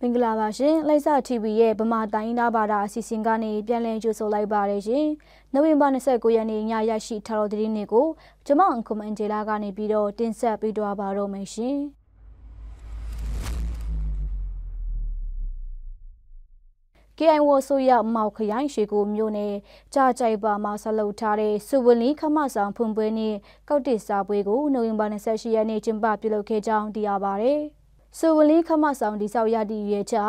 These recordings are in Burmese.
င်္ဂလာပါရှင်။လိုက်စာ TV ရဲ့ဗမာတိုင်းသားဘာသာအစီအစဉ်ကနေပြန်လည်ကြိုဆိုလိုက်ပါရရှင်။နိုဝင်ဘာ29ရက်နေ့ညရရှိထားတဲ့သတင်းတွေကိုကျွန်မအန်ကွန်အန်ဂျေလာကနေပြီးတော့တင်ဆက်ပေးသွားပါတော့မယ်ရှင်။ KIO ဆိုရမောက်ခရိုင်ရှိကိုမြို့နယ်ကြာကြိုက်ပါမှာဆက်လုပ်ထားတဲ့စုဝလီခမဆောင်ဖွင့်ပွဲနဲ့ကောက်တစ်စာပွဲကိုနိုဝင်ဘာ28ရက်နေ့ကျင်းပပြုလုပ်ခဲ့ကြောင်းသိရပါဗျ။စုဝလီခမဆောင်ဒီဆောက်ရသည့်ရွေးချာ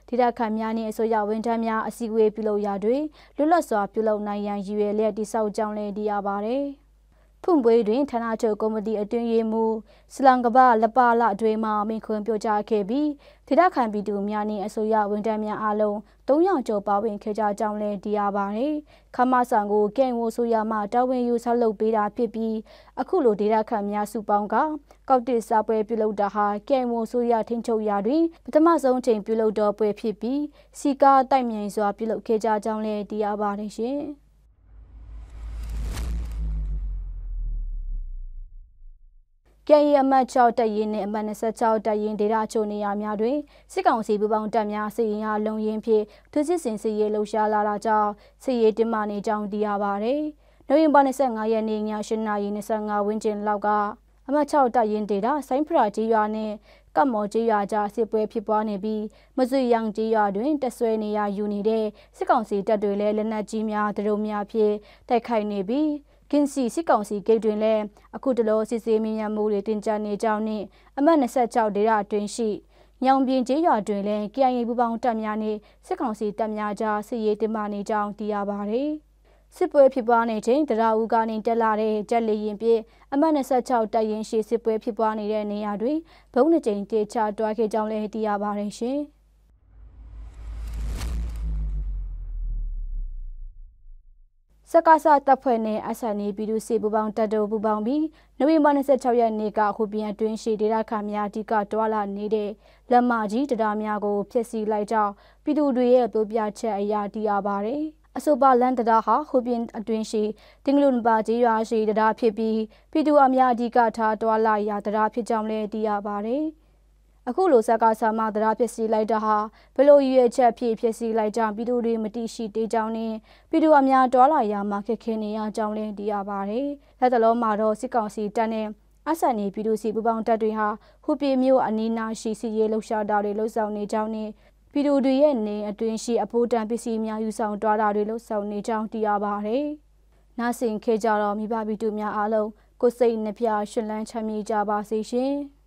ဒေသခံများနှင့်အစိုးရဝန်ထမ်းများအစည်းအဝေးပြုလုပ်ရာတွင်လွတ်လပ်စွာပြုလုပ်နိုင်ရန်ရည်ရွယ်လျက်တိဆောက်ကြောင်းလည်းသိရပါဗျ။ဖွင့်ပွဲတွင်ဌာနချုပ်ကော်မတီအတွင်းရေးမှူးစလန်ကဘာလပါလာအတွင်းမှမိန့်ခွန်းပြောကြားခဲ့ပြီးဒေသခံပြည်သူများနှင့်အစိုးရဝန်ထမ်းများအားလုံး300ကျော်ပါဝင်ခဲ့ကြကြောင်းလည်းသိရပါတယ်။ခမဆောင်ကိုကဲဝိုဆိုရမှတာဝန်ယူဆောက်လုပ်ပေးတာဖြစ်ပြီးအခုလိုဒေသခံများစုပေါင်းကကောက်တစ်စာပွဲပြုလုပ်တာဟာကဲဝိုဆိုရထင်းချုပ်ရာတွင်ပထမဆုံးချိန်ပြုလုပ်တော်ပွဲဖြစ်ပြီးစီကားတိုက်မြိုင်စွာပြုလုပ်ခဲ့ကြကြောင်းလည်းသိရပါတယ်ရှင်။ကဲရီအမတ်6တပ်ရင်းနဲ့အမတ်26တပ်ရင်းဒေသချို့နေရာများတွင်စစ်ကောင်စီပူးပေါင်းတပ်များစစ်ရင်အားလုံရင်းဖြင့်သူစစ်စင်စစ်ရေးလှုပ်ရှားလာတာကြောင့်စစ်ရေးတင်းမာနေကြောင်းသိရပါဗျ။နိုဝင်ဘာ25ရက်နေ့ည8:25ဝန်းကျင်လောက်ကအမတ်6တပ်ရင်းဒေသဆိုင်းဖရာကြီးရွာနဲ့ကပ်မော်ကြီးရွာကြားစစ်ပွဲဖြစ်ပွားနေပြီးမစွေရောင်ကြီးရွာတွင်တက်ဆွဲနေရယူနေတဲ့စစ်ကောင်စီတပ်တွေလည်းလက်နက်ကြီးများဒရုန်းများဖြင့်တိုက်ခိုက်နေပြီးကင်းစီစစ်ကောင်စီဂိတ်တွင်လည်းအခုတလောစစ်ဆေးမြညာမှုတွေတင်ကြနေကြောင်းနှင့်အမတ်26ဒေသအတွင်းရှိညောင်ပြင်းကျေးရွာတွင်လည်း KIA ပူးပေါင်းတပ်များနှင့်စစ်ကောင်စီတပ်များကြားစစ်ရေးတင်းမာနေကြောင်းသိရပါဗျ။စစ်ပွဲဖြစ်ပွားနေချိန်တရအူကနေတက်လာတဲ့ဂျက်လေရင်ဖြင့်အမတ်26တပ်ရင်းရှိစစ်ပွဲဖြစ်ပွားနေတဲ့နေရာတွင်ဘုံနှစ်ကြိမ်တေချတွားခဲ့ကြောင်းလည်းသိရပါဗျရှင်။စကားစတပ်ဖွဲ့နဲ့အဆန်နီပြည်သူစစ်ပူးပေါင်းတပ်တို့ပူးပေါင်းပြီးနိုဝင်ဘာ26ရက်နေ့ကခုပြန်အတွင်းရှိဒေသခံများအဓိကတွာလာနေတဲ့လက်မကြီးတရားများကိုဖျက်ဆီးလိုက်ကြောင်းပြည်သူတွေရဲ့ပြောပြချက်အရသိရပါတယ်။အဆိုပါလန်တရားဟာခုပြန်အတွင်းရှိတင်္ဂလူနပါကြီးရွာရှိတရားဖြစ်ပြီးပြည်သူအများအဓိကထားတွာလာရာတရားဖြစ်ကြောင်းလည်းသိရပါတယ်။အခုလိုစကားဆာမတရားဖြစ်စီလိုက်တာဟာဘလို့ရွေချက်ဖြစ်ဖြစ်စီလိုက်ကြောင်းပြည်သူတွေမတိရှိသေးကြောင်းနဲ့ပြည်သူအများတွာလာရာမှာခက်ခဲနေရကြောင်းလည်းသိရပါတယ်။လက်တလုံးမှာတော့စစ်ကောင်စီတပ်နဲ့အဆန်နီပြည်သူစီပူပေါင်းတပ်တွေဟာခုပြေမျိုးအနီးနားရှိစီရေးလှုပ်ရှားတာတွေလှုပ်ဆောင်နေကြောင်းနဲ့ပြည်သူတွေရဲ့နေအတွင်းရှိအဖို့တန်ပစ္စည်းများယူဆောင်တွားတာတွေလှုပ်ဆောင်နေကြောင်းသိရပါတယ်။နားဆင်ခဲ့ကြတော့မိဘပြည်သူများအားလုံးကိုယ်စိတ်နှပြရှင်လန်းချမ်းမြေ့ကြပါစေရှင်။